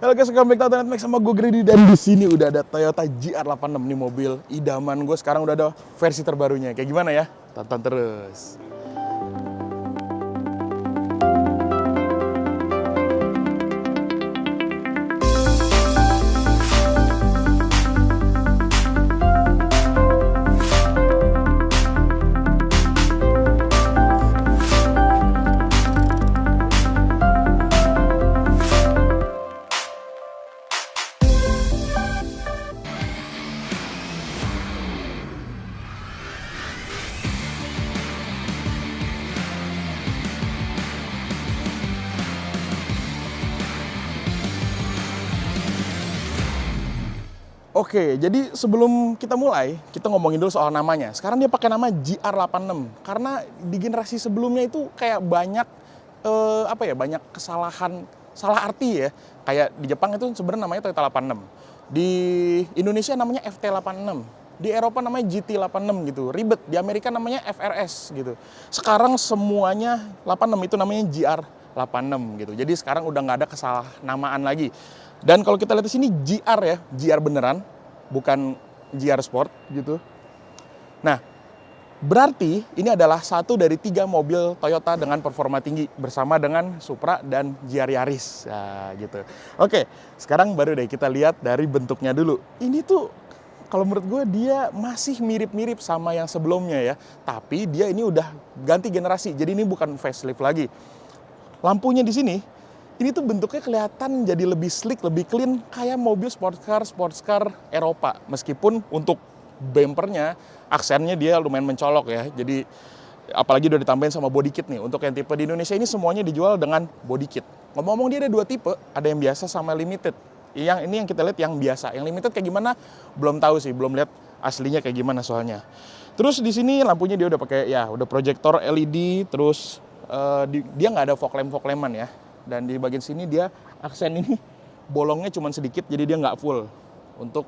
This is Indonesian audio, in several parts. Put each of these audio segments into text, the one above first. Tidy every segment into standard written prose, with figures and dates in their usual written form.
Halo guys, welcome back to Autonet Max sama gue Grady, dan di sini udah ada Toyota GR86 nih, mobil idaman gue. Sekarang udah ada versi terbarunya. Kayak gimana ya? Tonton terus. Oke, jadi sebelum kita mulai, kita ngomongin dulu soal namanya. Sekarang dia pakai nama GR86 karena di generasi sebelumnya itu kayak banyak banyak kesalahan, salah arti ya. Kayak di Jepang itu sebenarnya namanya Toyota 86. Di Indonesia namanya FT86. Di Eropa namanya GT86 gitu. Ribet. Di Amerika namanya FRS gitu. Sekarang semuanya 86 itu namanya GR86 gitu. Jadi sekarang udah nggak ada kesalahnamaan lagi. Dan kalau kita lihat di sini GR ya, GR beneran, bukan GR Sport gitu. Nah, berarti ini adalah satu dari 3 mobil Toyota dengan performa tinggi bersama dengan Supra dan GR Yaris. Nah, gitu. Oke, sekarang baru deh kita lihat dari bentuknya dulu. Ini tuh kalau menurut gue dia masih mirip-mirip sama yang sebelumnya ya. Tapi dia ini udah ganti generasi. Jadi ini bukan facelift lagi. Lampunya di sini ini tuh bentuknya kelihatan jadi lebih slick, lebih clean, kayak mobil sports car Eropa. Meskipun untuk bumpernya, aksennya dia lumayan mencolok ya. Jadi apalagi udah ditambahin sama body kit nih. Untuk yang tipe di Indonesia ini semuanya dijual dengan body kit. Ngomong-ngomong dia ada 2 tipe, ada yang biasa sama limited. Ini yang kita lihat yang biasa. Yang limited kayak gimana? Belum tahu sih, belum lihat aslinya kayak gimana soalnya. Terus di sini lampunya dia udah pakai ya, udah proyektor LED, terus dia nggak ada fog lamp-man ya. Dan di bagian sini dia aksen ini bolongnya cuma sedikit, jadi dia nggak full untuk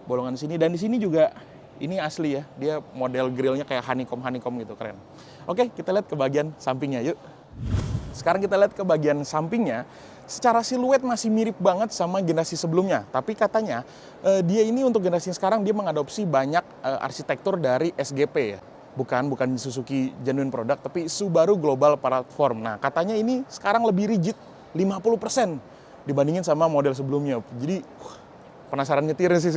bolongan sini. Dan di sini juga ini asli ya, dia model grillnya kayak honeycomb gitu, keren. Oke, kita lihat ke bagian sampingnya yuk. Sekarang kita lihat ke bagian sampingnya. Secara siluet masih mirip banget sama generasi sebelumnya, tapi katanya dia ini untuk generasi sekarang dia mengadopsi banyak arsitektur dari SGP ya. Bukan Suzuki Genuine Product, tapi Subaru Global Platform. Nah, katanya ini sekarang lebih rigid 50% dibandingin sama model sebelumnya. Jadi, penasaran nyetirnya sih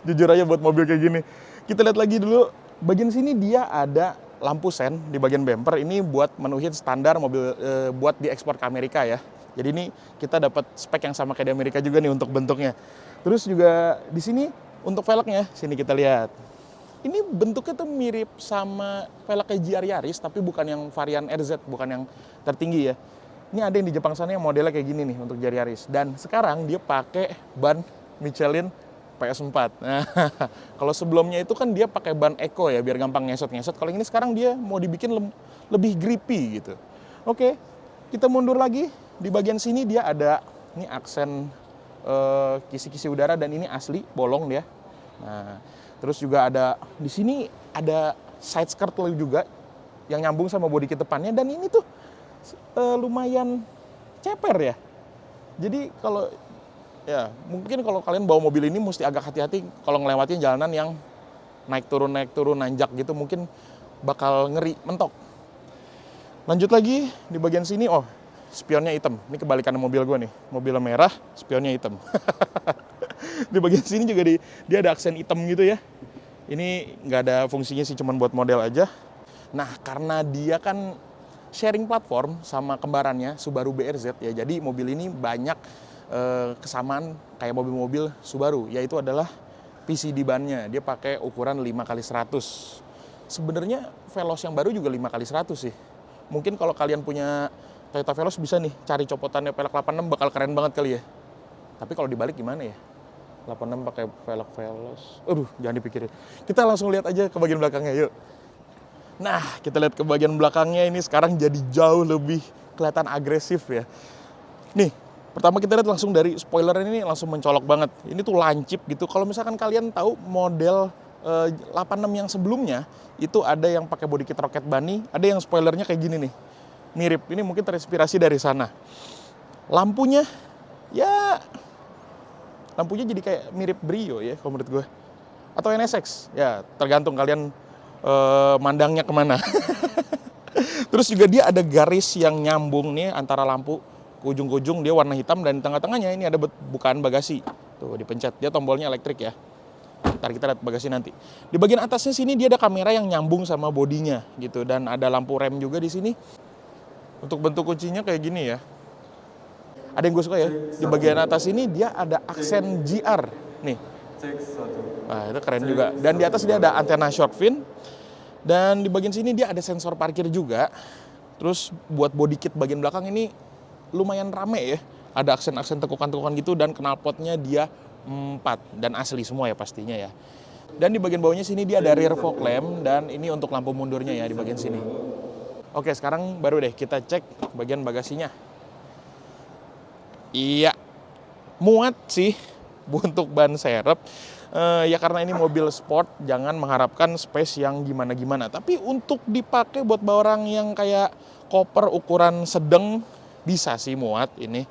jujur aja buat mobil kayak gini. Kita lihat lagi dulu, bagian sini dia ada lampu sen di bagian bumper. Ini buat menuhin standar mobil buat diekspor ke Amerika ya. Jadi ini kita dapat spek yang sama kayak di Amerika juga nih untuk bentuknya. Terus juga di sini untuk velgnya, sini kita lihat. Ini bentuknya tuh mirip sama velgnya GR Yaris, tapi bukan yang varian RZ, bukan yang tertinggi ya. Ini ada yang di Jepang sana yang modelnya kayak gini nih untuk GR Yaris. Dan sekarang dia pakai ban Michelin PS4. Nah, kalau sebelumnya itu kan dia pakai ban Eco ya, biar gampang ngesot-ngesot. Kalau ini sekarang dia mau dibikin lebih grippy gitu. Oke, kita mundur lagi. Di bagian sini dia ada ini aksen kisi-kisi udara, dan ini asli bolong dia. Nah, terus juga ada di sini ada side skirt juga yang nyambung sama bodi kit depannya, dan ini tuh lumayan ceper ya. Jadi kalau ya mungkin kalau kalian bawa mobil ini mesti agak hati-hati kalau ngelewatin jalanan yang naik turun nanjak gitu, mungkin bakal ngeri mentok. Lanjut lagi di bagian sini, oh spionnya hitam. Ini kebalikan mobil gue nih, mobilnya merah, spionnya hitam. Di bagian sini juga dia ada aksen hitam gitu ya. Ini nggak ada fungsinya sih, cuman buat model aja. Nah, karena dia kan sharing platform sama kembarannya Subaru BRZ ya, jadi mobil ini banyak kesamaan kayak mobil-mobil Subaru, yaitu adalah PCD bannya. Dia pakai ukuran 5x100. Sebenarnya Veloz yang baru juga 5x100 sih. Mungkin kalau kalian punya Toyota Veloz bisa nih cari copotannya velg 86, bakal keren banget kali ya. Tapi kalau dibalik gimana ya? 86 pakai velg Veloz. Aduh, jangan dipikirin. Kita langsung lihat aja ke bagian belakangnya, yuk. Nah, kita lihat ke bagian belakangnya, ini sekarang jadi jauh lebih kelihatan agresif ya. Nih, pertama kita lihat langsung dari spoiler ini langsung mencolok banget. Ini tuh lancip gitu. Kalau misalkan kalian tahu model 86 yang sebelumnya, itu ada yang pakai body kit rocket bunny, ada yang spoilernya kayak gini nih. Mirip, ini mungkin terinspirasi dari sana. Lampunya, ya lampunya jadi kayak mirip Brio ya kalau menurut gue. Atau NSX, ya tergantung kalian mandangnya kemana. Terus juga dia ada garis yang nyambung nih antara lampu ke ujung-ujung, dia warna hitam, dan di tengah-tengahnya ini ada bukaan bagasi. Tuh dipencet, dia tombolnya elektrik ya. Ntar kita lihat bagasi nanti. Di bagian atasnya sini dia ada kamera yang nyambung sama bodinya gitu, dan ada lampu rem juga di sini. Untuk bentuk kuncinya kayak gini ya. Ada yang gue suka ya. Di bagian atas ini dia ada aksen GR nih. Nah, itu keren juga. Dan di atas dia ada antena short fin. Dan di bagian sini dia ada sensor parkir juga. Terus buat body kit bagian belakang ini lumayan rame ya. Ada aksen-aksen tekukan-tekukan gitu, dan knalpotnya dia 4 dan asli semua ya pastinya ya. Dan di bagian bawahnya sini dia ada rear fog lamp, dan ini untuk lampu mundurnya ya di bagian sini. Oke, sekarang baru deh kita cek bagian bagasinya. Iya, muat sih untuk ban serep. Ya karena ini mobil sport, jangan mengharapkan space yang gimana-gimana. Tapi untuk dipakai buat bawa orang yang kayak koper ukuran sedang, bisa sih muat ini.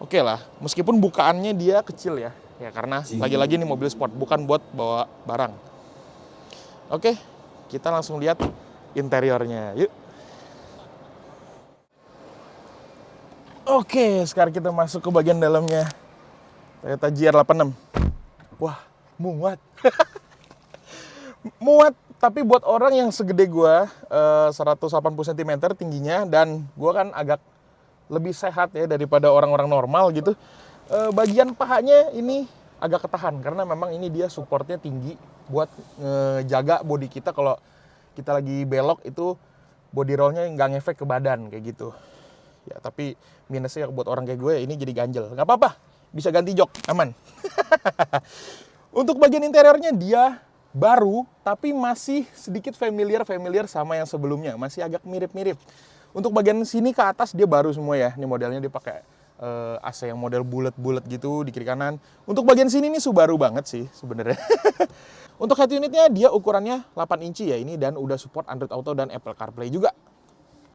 Oke lah, meskipun bukaannya dia kecil ya. Ya karena lagi-lagi ini mobil sport, bukan buat bawa barang. Oke, kita langsung lihat interiornya. Yuk. Oke, sekarang kita masuk ke bagian dalamnya. Toyota GR86. Wah, muat. Muat, tapi buat orang yang segede gua, 180 cm tingginya, dan gua kan agak lebih sehat ya daripada orang-orang normal gitu. Bagian pahanya ini agak ketahan, karena memang ini dia supportnya tinggi buat ngejaga body kita kalau kita lagi belok itu body rollnya nggak ngefek ke badan kayak gitu. Ya, tapi minusnya buat orang kayak gue ini jadi ganjel. Nggak apa-apa, bisa ganti jok, aman. Untuk bagian interiornya dia baru, tapi masih sedikit familiar sama yang sebelumnya. Masih agak mirip-mirip. Untuk bagian sini ke atas dia baru semua ya. Ini modelnya dia pakai AC yang model bulat-bulat gitu di kiri kanan. Untuk bagian sini nih Subaru banget sih sebenarnya. Untuk head unitnya dia ukurannya 8 inci ya ini, dan udah support Android Auto dan Apple CarPlay juga.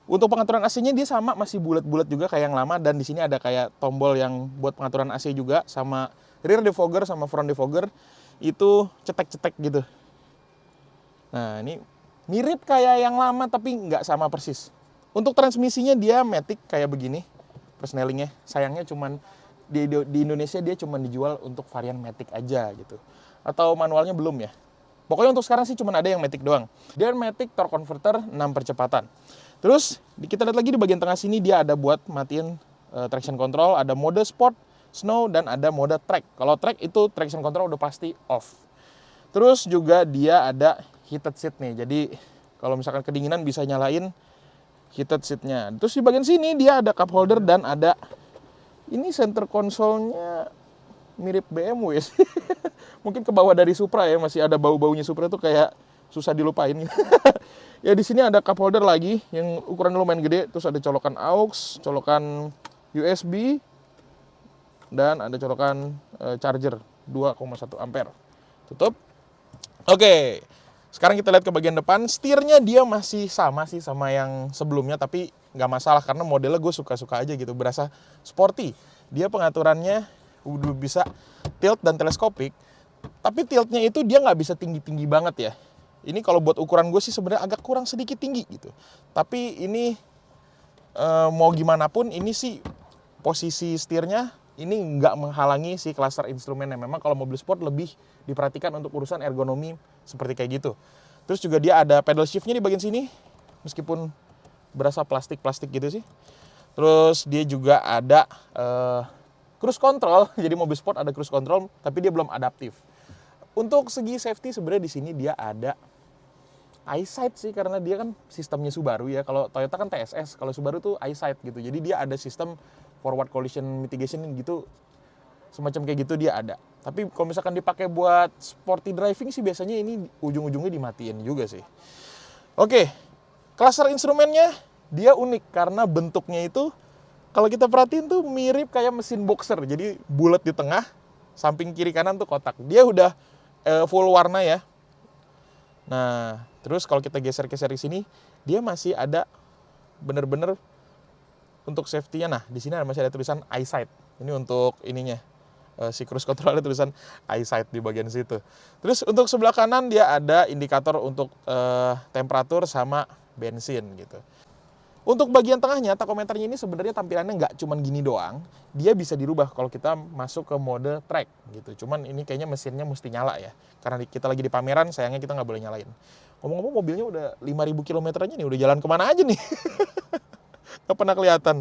Untuk pengaturan AC-nya dia sama, masih bulat-bulat juga kayak yang lama, dan di sini ada kayak tombol yang buat pengaturan AC juga, sama rear defogger sama front defogger itu cetek-cetek gitu. Nah, ini mirip kayak yang lama tapi nggak sama persis. Untuk transmisinya dia matic kayak begini, persnelingnya. Sayangnya cuman di Indonesia dia cuman dijual untuk varian matic aja gitu. Atau manualnya belum ya. Pokoknya untuk sekarang sih cuman ada yang matic doang. Dan matic torque converter 6 percepatan. Terus kita lihat lagi di bagian tengah sini dia ada buat matiin traction control, ada mode sport, snow, dan ada mode track. Kalau track itu traction control udah pasti off. Terus juga dia ada heated seat nih, jadi kalau misalkan kedinginan bisa nyalain heated seatnya. Terus di bagian sini dia ada cup holder, dan ada ini center console-nya mirip BMW sih. Mungkin ke bawah dari Supra ya, masih ada bau-baunya Supra tuh kayak susah dilupain. Ya di sini ada cup holder lagi yang ukuran lumayan gede, terus ada colokan aux, colokan USB, dan ada colokan charger 2,1 ampere. Tutup. Oke. Sekarang kita lihat ke bagian depan. Setirnya dia masih sama sih sama yang sebelumnya, tapi nggak masalah karena modelnya gue suka-suka aja gitu, berasa sporty. Dia pengaturannya udah bisa tilt dan teleskopik, tapi tiltnya itu dia nggak bisa tinggi-tinggi banget ya. Ini kalau buat ukuran gue sih sebenarnya agak kurang sedikit tinggi gitu. Tapi ini mau gimana pun ini sih posisi setirnya ini nggak menghalangi si cluster instrumennya. Memang kalau mobil sport lebih diperhatikan untuk urusan ergonomi seperti kayak gitu. Terus juga dia ada pedal shiftnya di bagian sini, meskipun berasa plastik-plastik gitu sih. Terus dia juga ada cruise control. Jadi mobil sport ada cruise control, tapi dia belum adaptif. Untuk segi safety sebenarnya di sini dia ada EyeSight sih, karena dia kan sistemnya Subaru ya. Kalau Toyota kan TSS, kalau Subaru tuh EyeSight gitu. Jadi dia ada sistem forward collision mitigation gitu, semacam kayak gitu dia ada. Tapi kalau misalkan dipakai buat sporty driving sih biasanya ini ujung-ujungnya dimatiin juga sih. Oke, cluster instrumennya dia unik karena bentuknya itu kalau kita perhatiin tuh mirip kayak mesin boxer. Jadi bulat di tengah, samping kiri kanan tuh kotak. Dia udah full warna ya. Nah, terus kalau kita geser-geser di sini, dia masih ada bener-bener untuk safety-nya. Nah, di sini masih ada tulisan EyeSight. Ini untuk ininya, si cruise control ada tulisan EyeSight di bagian situ. Terus untuk sebelah kanan dia ada indikator untuk temperatur sama bensin gitu. Untuk bagian tengahnya, takometernya ini sebenarnya tampilannya nggak cuma gini doang. Dia bisa dirubah kalau kita masuk ke mode track gitu. Cuman ini kayaknya mesinnya mesti nyala ya. Karena kita lagi di pameran, sayangnya kita nggak boleh nyalain. Ngomong-ngomong mobilnya udah 5.000 km aja nih, udah jalan kemana aja nih. Nggak pernah kelihatan.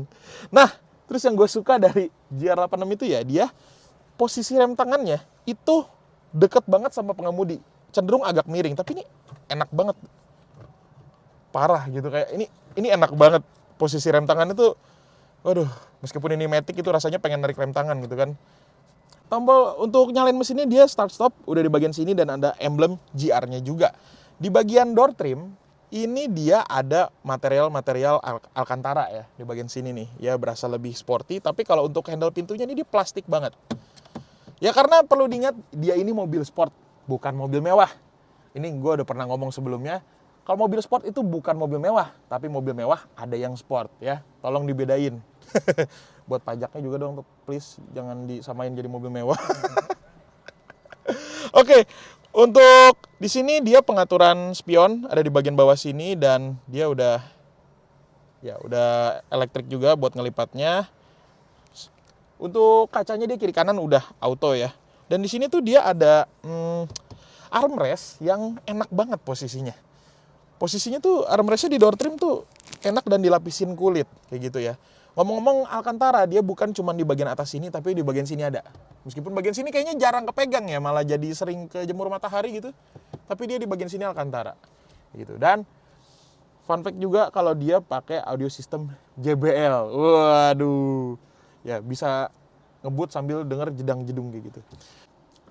Nah, terus yang gue suka dari GR86 itu ya, dia posisi rem tangannya itu deket banget sama pengemudi. Cenderung agak miring, tapi ini enak banget. Parah gitu, kayak ini enak banget posisi rem tangan itu. Waduh, meskipun ini matic itu rasanya pengen narik rem tangan gitu kan. Tombol untuk nyalain mesinnya dia start stop udah di bagian sini dan ada emblem GR-nya juga. Di bagian door trim ini dia ada material Alcantara ya di bagian sini nih. Ya berasa lebih sporty, tapi kalau untuk handle pintunya ini dia plastik banget. Ya karena perlu diingat dia ini mobil sport, bukan mobil mewah. Ini gue udah pernah ngomong sebelumnya. Kalau mobil sport itu bukan mobil mewah, tapi mobil mewah ada yang sport ya. Tolong dibedain. Buat pajaknya juga dong, please jangan disamain jadi mobil mewah. Oke, untuk di sini dia pengaturan spion ada di bagian bawah sini dan dia udah elektrik juga buat ngelipatnya. Untuk kacanya dia kiri kanan udah auto ya. Dan di sini tuh dia ada armrest yang enak banget posisinya. Posisinya tuh armrestnya di door trim tuh enak dan dilapisin kulit kayak gitu ya. Ngomong-ngomong Alcantara, dia bukan cuma di bagian atas sini tapi di bagian sini ada. Meskipun bagian sini kayaknya jarang kepegang ya, malah jadi sering kejemur matahari gitu. Tapi dia di bagian sini Alcantara gitu. Dan fun fact juga kalau dia pakai audio system JBL. Waduh. Ya bisa ngebut sambil denger jedang-jedung kayak gitu.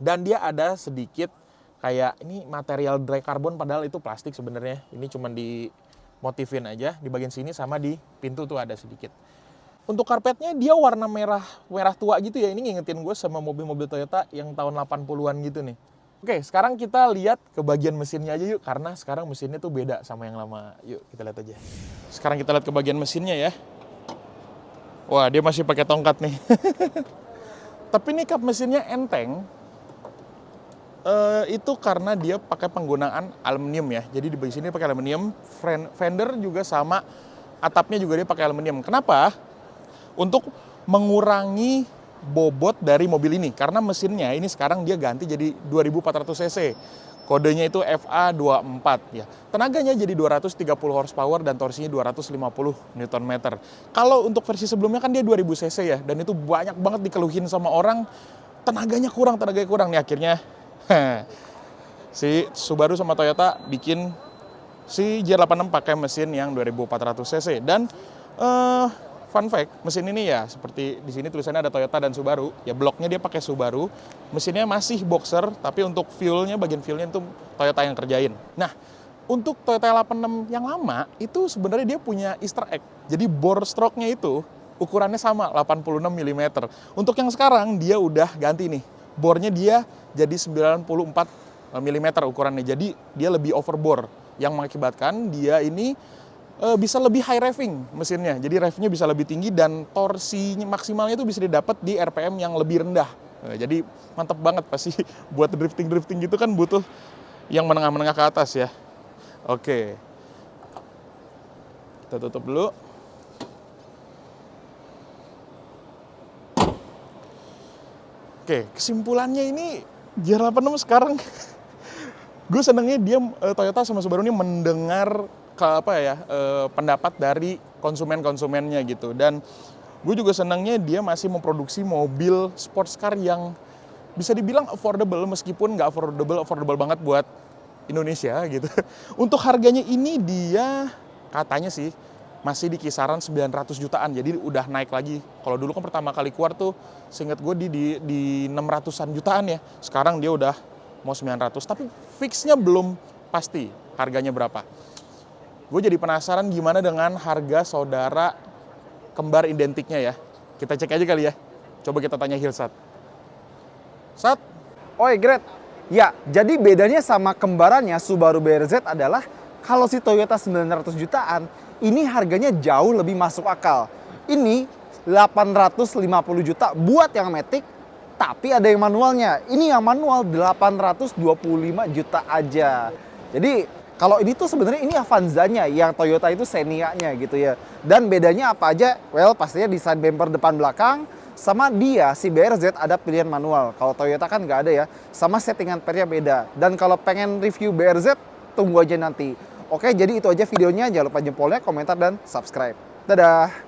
Dan dia ada sedikit kayak ini material dry carbon padahal itu plastik sebenarnya. Ini cuma dimotifin aja di bagian sini sama di pintu tuh ada sedikit. Untuk karpetnya dia warna merah tua gitu ya. Ini ngingetin gue sama mobil-mobil Toyota yang tahun 80-an gitu nih. Oke, sekarang kita lihat ke bagian mesinnya aja yuk, karena sekarang mesinnya tuh beda sama yang lama. Yuk kita lihat aja. Sekarang kita lihat ke bagian mesinnya ya. Wah, dia masih pakai tongkat nih. Tapi ini kap mesinnya enteng. Itu karena dia pakai penggunaan aluminium ya. Jadi di bagian sini pakai aluminium, fender juga sama, atapnya juga dia pakai aluminium. Kenapa? Untuk mengurangi bobot dari mobil ini. Karena mesinnya ini sekarang dia ganti jadi 2400 cc. Kodenya itu FA24 ya. Tenaganya jadi 230 horsepower dan torsinya 250 Nm. Kalau untuk versi sebelumnya kan dia 2000 cc ya, dan itu banyak banget dikeluhin sama orang, tenaganya kurang nih akhirnya. Si Subaru sama Toyota bikin si GR86 pakai mesin yang 2400 cc dan fun fact, mesin ini ya seperti di sini tulisannya ada Toyota dan Subaru, ya bloknya dia pakai Subaru, mesinnya masih boxer tapi untuk bagian fuelnya itu Toyota yang kerjain. Nah, untuk Toyota 86 yang lama itu sebenarnya dia punya Easter egg. Jadi bore stroke-nya itu ukurannya sama 86 mm. Untuk yang sekarang dia udah ganti nih. Bornya dia jadi 94 mm ukurannya. Jadi dia lebih overbore yang mengakibatkan dia ini bisa lebih high revving mesinnya. Jadi revnya bisa lebih tinggi dan torsi maksimalnya itu bisa didapat di RPM yang lebih rendah. Jadi mantap banget pasti buat drifting gitu kan butuh yang menengah-menengah ke atas ya. Oke. Kita tutup dulu. Oke, kesimpulannya ini GR86 sekarang gue senengnya dia Toyota sama Subaru ini mendengar pendapat dari konsumennya gitu. Dan gue juga senengnya dia masih memproduksi mobil sports car yang bisa dibilang affordable meskipun nggak affordable banget buat Indonesia gitu. Untuk harganya ini dia katanya sih masih di kisaran 900 jutaan, jadi udah naik lagi. Kalau dulu kan pertama kali keluar tuh, seingat gue di 600-an jutaan ya. Sekarang dia udah mau 900, tapi fixnya belum pasti harganya berapa. Gue jadi penasaran gimana dengan harga saudara kembar identiknya ya. Kita cek aja kali ya. Coba kita tanya Hilsat. Sat? Oi, Gret. Ya, jadi bedanya sama kembarannya Subaru BRZ adalah kalau si Toyota 900 jutaan, ini harganya jauh lebih masuk akal. Ini 850 juta buat yang Matic, Tapi ada yang manualnya. Ini yang manual 825 juta aja. Jadi kalau ini tuh sebenarnya ini Avanza-nya, yang Toyota itu Xenia-nya gitu ya. Dan bedanya apa aja? Well, pastinya desain bumper depan belakang, sama dia si BRZ ada pilihan manual. Kalau Toyota kan nggak ada ya. Sama settingan pernya beda. Dan kalau pengen review BRZ, tunggu aja nanti. Oke, jadi itu aja videonya. Jangan lupa jempolnya, komentar, dan subscribe. Dadah!